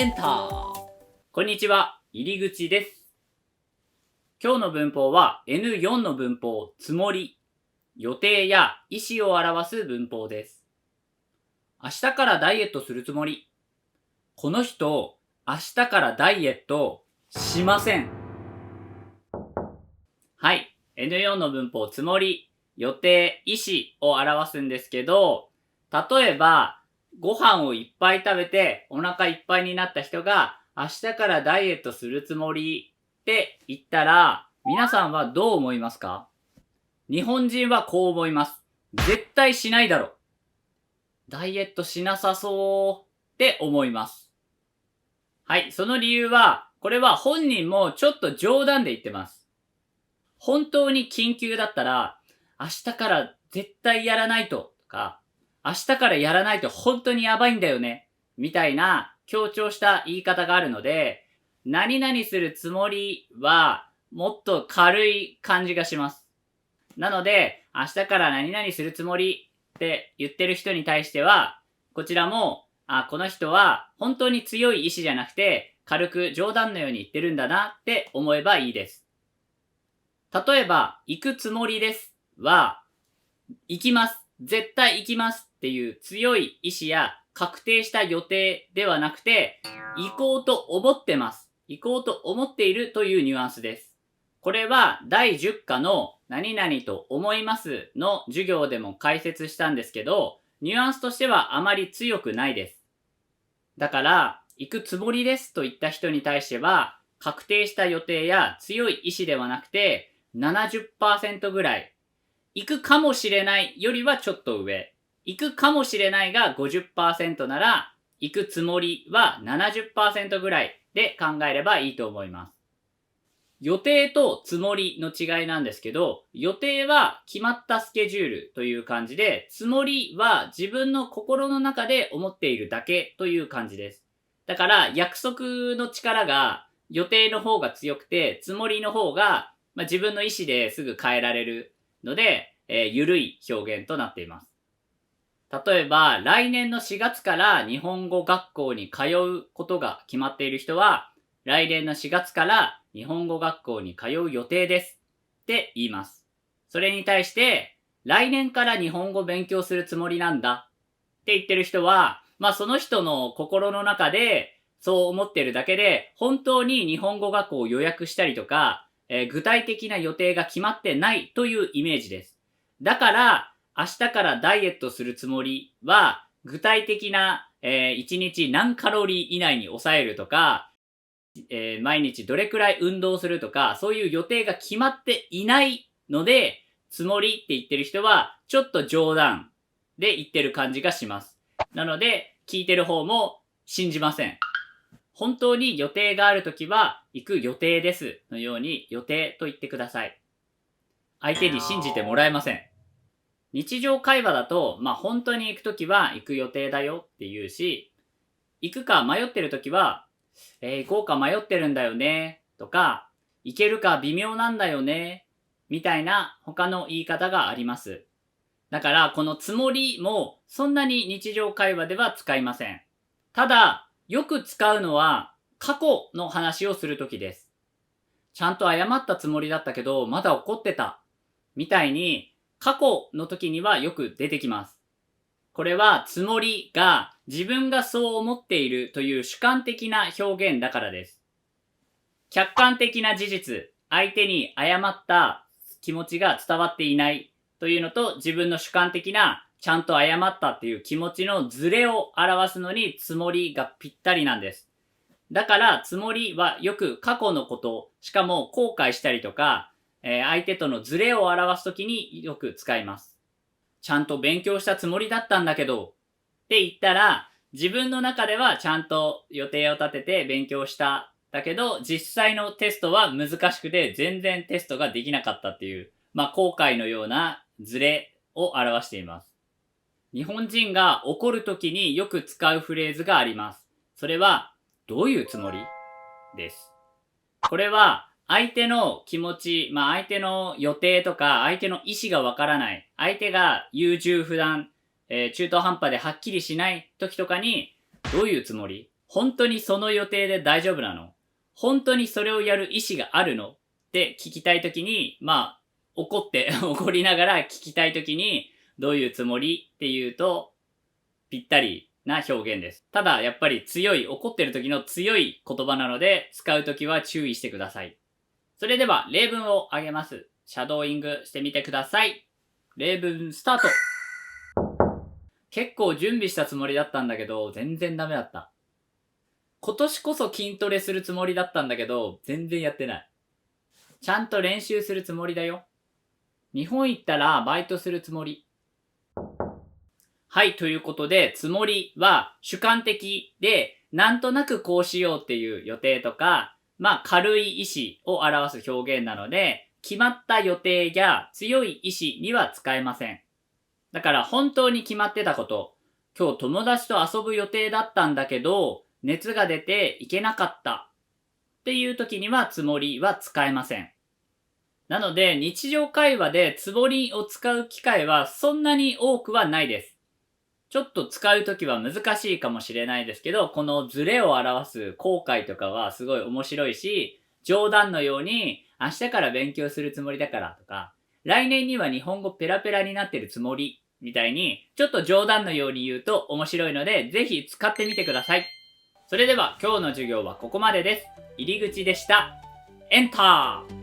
エンター。こんにちは、入り口です。今日の文法は N4 の文法、つもり、予定や意思を表す文法です。明日からダイエットするつもり。この人、明日からダイエットしません。はい、N4 の文法、つもり、予定、意思を表すんですけど、例えば、ご飯をいっぱい食べてお腹いっぱいになった人が明日からダイエットするつもりって言ったら、皆さんはどう思いますか？日本人はこう思います。絶対しないだろ。ダイエットしなさそうって思います。はい、その理由は、これは本人もちょっと冗談で言ってます。本当に緊急だったら、明日から絶対やらないとか、明日からやらないと本当にやばいんだよね、みたいな強調した言い方があるので、何々するつもりはもっと軽い感じがします。なので、明日から何々するつもりって言ってる人に対しては、こちらも、この人は本当に強い意志じゃなくて、軽く冗談のように言ってるんだなって思えばいいです。例えば、行くつもりですは、行きます。絶対行きますっていう強い意志や確定した予定ではなくて、行こうと思ってます。行こうと思っているというニュアンスです。これは第10課の何々と思いますの授業でも解説したんですけど、ニュアンスとしてはあまり強くないです。だから、行くつもりですと言った人に対しては、確定した予定や強い意志ではなくて、70% ぐらい、行くかもしれないよりはちょっと上。行くかもしれないが 50% なら、行くつもりは 70% ぐらいで考えればいいと思います。予定とつもりの違いなんですけど、予定は決まったスケジュールという感じで、つもりは自分の心の中で思っているだけという感じです。だから約束の力が予定の方が強くて、つもりの方が、自分の意思ですぐ変えられるので、緩い表現となっています。例えば、来年の4月から日本語学校に通うことが決まっている人は、来年の4月から日本語学校に通う予定ですって言います。それに対して、来年から日本語勉強するつもりなんだって言ってる人は、その人の心の中でそう思ってるだけで、本当に日本語学校を予約したりとか、具体的な予定が決まってないというイメージです。だから、明日からダイエットするつもりは、具体的な、1日何カロリー以内に抑えるとか、毎日どれくらい運動するとか、そういう予定が決まっていないので、つもりって言ってる人は、ちょっと冗談で言ってる感じがします。なので、聞いてる方も信じません。本当に予定があるときは、行く予定ですのように予定と言ってください。相手に信じてもらえません。日常会話だと、本当に行くときは行く予定だよって言うし、行くか迷ってるときは、行こうか迷ってるんだよねとか、行けるか微妙なんだよねみたいな他の言い方があります。だからこのつもりもそんなに日常会話では使いません。ただ、よく使うのは過去の話をするときです。ちゃんと謝ったつもりだったけど、まだ怒ってた。みたいに、過去の時にはよく出てきます。これは、つもりが自分がそう思っているという主観的な表現だからです。客観的な事実、相手に謝った気持ちが伝わっていないというのと、自分の主観的なちゃんと謝ったっていう気持ちのズレを表すのに、つもりがぴったりなんです。だから、つもりはよく過去のこと、しかも後悔したりとか、相手とのズレを表すときによく使います。ちゃんと勉強したつもりだったんだけど、って言ったら、自分の中ではちゃんと予定を立てて勉強した。だけど、実際のテストは難しくて全然テストができなかったっていう、後悔のようなズレを表しています。日本人が怒るときによく使うフレーズがあります。それは、どういうつもりです。これは、相手の気持ち、相手の予定とか、相手の意思がわからない。相手が優柔不断、中途半端ではっきりしない時とかに、どういうつもり？本当にその予定で大丈夫なの？本当にそれをやる意思があるのって聞きたいときに、怒怒りながら聞きたいときに、どういうつもりっていうと、ぴったりな表現です。ただ、やっぱり怒ってる時の強い言葉なので、使うときは注意してください。それでは、例文を挙げます。シャドーイングしてみてください。例文スタート。結構準備したつもりだったんだけど、全然ダメだった。今年こそ筋トレするつもりだったんだけど、全然やってない。ちゃんと練習するつもりだよ。日本行ったらバイトするつもり。はい、ということで、つもりは主観的で、なんとなくこうしようっていう予定とか、軽い意志を表す表現なので、決まった予定や強い意志には使えません。だから本当に決まってたこと、今日友達と遊ぶ予定だったんだけど、熱が出て行けなかったっていう時にはつもりは使えません。なので日常会話でつもりを使う機会はそんなに多くはないです。ちょっと使うときは難しいかもしれないですけど、このズレを表す後悔とかはすごい面白いし、冗談のように明日から勉強するつもりだからとか、来年には日本語ペラペラになってるつもりみたいに、ちょっと冗談のように言うと面白いので、ぜひ使ってみてください。それでは今日の授業はここまでです。入り口でした。エンター